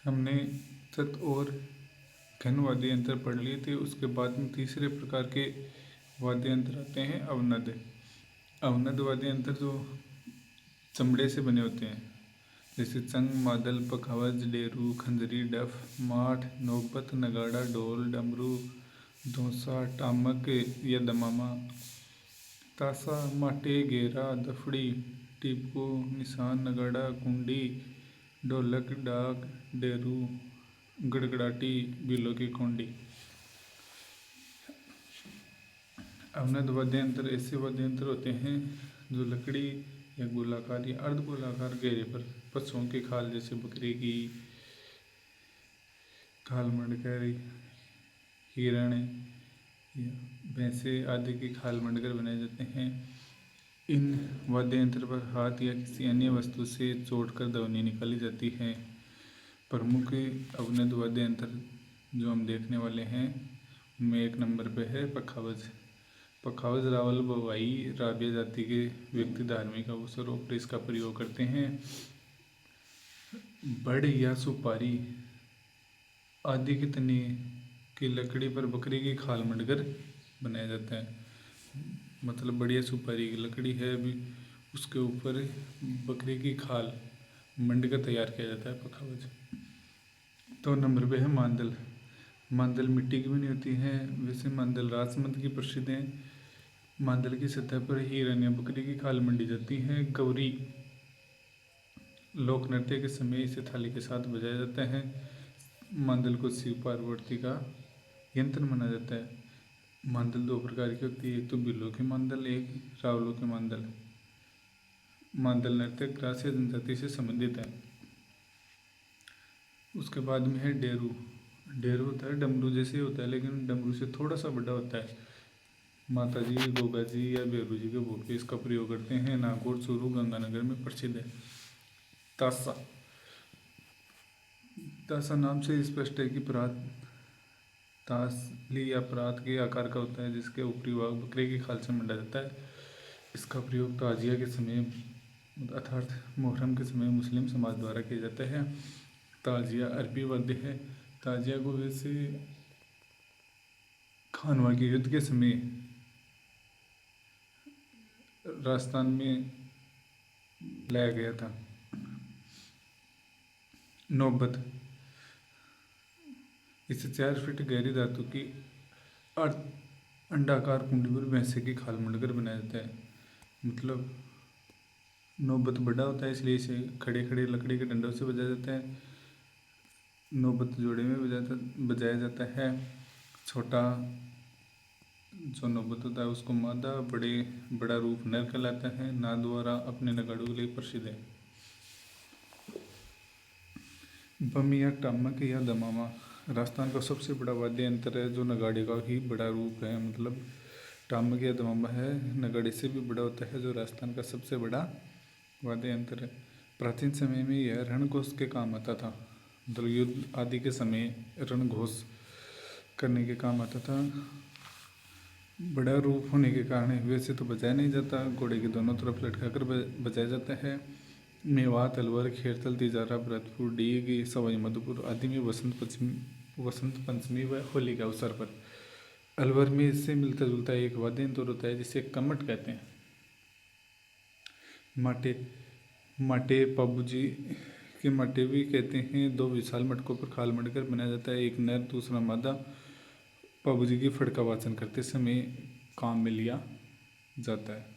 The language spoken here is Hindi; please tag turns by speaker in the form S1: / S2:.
S1: हमने तत् और घन वाद्य यंत्र पढ़ लिए थे। उसके बाद में तीसरे प्रकार के वाद्य यंत्र आते हैं अवनद। अवनद वाद्य यंत्र जो चमड़े से बने होते हैं, जैसे चंग, मादल, पखावज, डेरू, खंजरी, डफ, माठ, नौबत, नगाड़ा, ढोल, डमरू, धौंसा, टामक या दमामा, तासा, माटे, घेरा, दफड़ी, टीपू, निशान, नगाड़ा, कुंडी, ढोलक, डाक, डेरू, गड़गड़ाटी, बिलों की कोंडी। अवनद वाद्य यंत्र ऐसे वाद्य यंत्र होते हैं जो लकड़ी या गोलाकार या अर्ध गोलाकार घेरे पर पशुओं की खाल, जैसे बकरी की खाल, मंडकर, हिरण या भैंसे आदि की खाल मंडकर बनाए जाते हैं। इन वाद्य यंत्र पर हाथ या किसी अन्य वस्तु से जोड़कर ध्वनि निकाली जाती है। प्रमुख अवनद वाद्य यंत्र जो हम देखने वाले हैं उनमें एक नंबर पे है पखावज। पखावज रावल बवाई राबिया जाति के व्यक्ति धार्मिक अवसरों पर इसका प्रयोग करते हैं। बड़ या सुपारी आदि की तने की लकड़ी पर बकरी की खाल मंडकर बनाया जाता है। मतलब बढ़िया सुपारी की लकड़ी है, अभी उसके ऊपर बकरी की खाल मंडकर तैयार किया जाता है पखावज। तो नंबर पे है मांदल। मांदल मिट्टी की बनी होती है। वैसे मांदल राजमंद की प्रसिद्ध है। मांदल की सतह पर हिरण या बकरी की खाल मंडी जाती है। गौरी लोक नृत्य के समय इसे थाली के साथ बजाया जाता है। मांदल को शिव पार्वती का यंत्र माना जाता है। मांदल दो प्रकार की होती है, एक तो बिल्लों की मांदल, एक रावलों की मांदल। मांदल नृत्य ग्रासीय जनजाति से संबंधित है। उसके बाद में है डेरू। डेरू होता है डमरू जैसे होता है, लेकिन डमरू से थोड़ा सा बड़ा होता है। माता जी, गोगा जी या बेरू जी के भोग पे इसका प्रयोग करते हैं। नागौर, चूरू, गंगानगर में प्रसिद्ध है। तासा। तासा नाम से स्पष्ट है कि परात तासली या परात के आकार का होता है, जिसके ऊपरी भाग बकरे की खाल से मंडा जाता है। इसका प्रयोग ताजिया के समय अर्थात मुहर्रम के समय मुस्लिम समाज द्वारा किया जाता है। ताजिया अरबी वाद्य है। ताजिया को वैसे खानवा के युद्ध के समय राजस्थान में लाया गया था। नौबत। इसे 4 फीट गहरी धातु की अंडाकार कुंडी पर भैंसे की खाल मंडकर बनाया जाता है। मतलब नौबत बड़ा होता है, इसलिए इसे खड़े खड़े लकड़ी के डंडों से बजाया जाता है। नौबत जोड़े में बजाया जाता है। छोटा जो नौबत होता है उसको मादा, बड़ा रूप नर कहलाता है। नाद द्वारा अपने नगाड़ों के लिए प्रसिद्ध है। बम या टामक या दमामा राजस्थान का सबसे बड़ा वाद्य यंत्र है, जो नगाड़े का ही बड़ा रूप है। मतलब टामक या दमामा है, नगाड़े से भी बड़ा होता है, जो राजस्थान का सबसे बड़ा वाद्य यंत्र है। प्राचीन समय में यह रणघोष के काम आता था। मतलब युद्ध आदि के समय रणघोष करने के काम आता था। बड़ा रूप होने के कारण वैसे तो बजाया नहीं जाता, घोड़े के दोनों तरफ लटकाकर बजाया जाता है। मेवात, अलवर, खेरतल, तिजारा, भरतपुर, डीग, सवाई माधोपुर आदि में वसंत पंचमी व होली के अवसर पर अलवर में इससे मिलता जुलता एक वाद्य यंत्र होता है, जिसे कमट कहते हैं। माटे पाबूजी के माटे भी कहते हैं। 2 विशाल मटकों पर खाल मंडकर बनाया जाता है। एक नर दूसरा मादा पाबूजी की फड़का वाचन करते समय काम में लिया जाता है।